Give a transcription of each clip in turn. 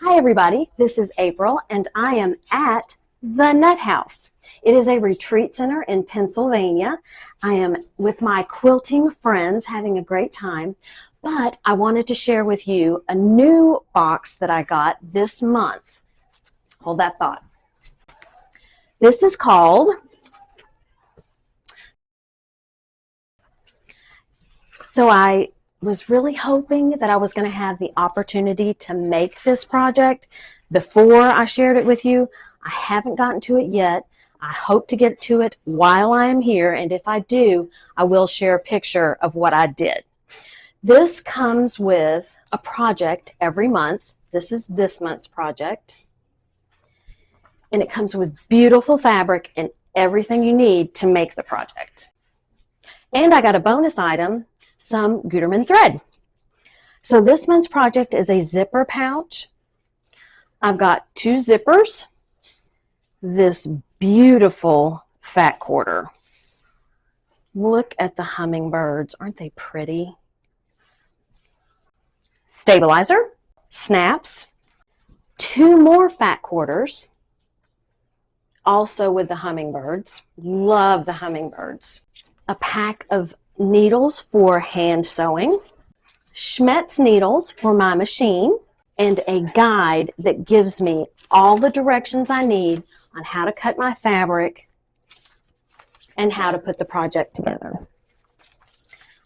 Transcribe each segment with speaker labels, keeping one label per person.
Speaker 1: Hi everybody, this is April and I am at the Nut House. It is a retreat center in Pennsylvania. I am with my quilting friends having a great time, but I wanted to share with you a new box that I got this month. Hold that thought. This is called I was really hoping that I was going to have the opportunity to make this project before I shared it with you. I haven't gotten to it yet. I hope to get to it while I am here, and if I do, I will share a picture of what I did. This comes with a project every month. This is this month's project. And it comes with beautiful fabric and everything you need to make the project. And I got a bonus item, some Gutermann thread. So this month's project is a zipper pouch. I've got two zippers, this beautiful fat quarter. Look at the hummingbirds, aren't they pretty? Stabilizer, snaps, two more fat quarters, also with the hummingbirds. Love the hummingbirds. A pack of needles for hand sewing, Schmetz needles for my machine, and a guide that gives me all the directions I need on how to cut my fabric and how to put the project together.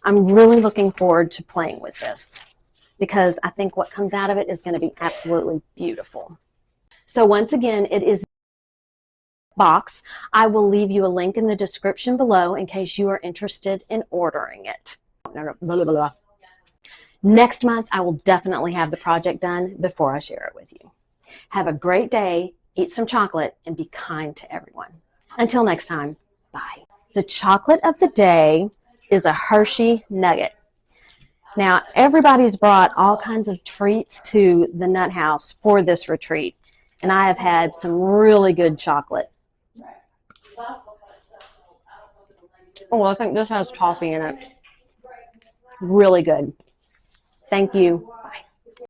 Speaker 1: I'm really looking forward to playing with this because I think what comes out of it is going to be absolutely beautiful. So once again, it is box. I will leave you a link in the description below in case you are interested in ordering it. Next month, I will definitely have the project done before I share it with you. Have a great day, eat some chocolate, and be kind to everyone. Until next time, bye. The chocolate of the day is a Hershey Nugget. Now, everybody's brought all kinds of treats to the Nut House for this retreat, and I have had some really good chocolate. Oh, I think this has toffee in it. Really good. Thank you.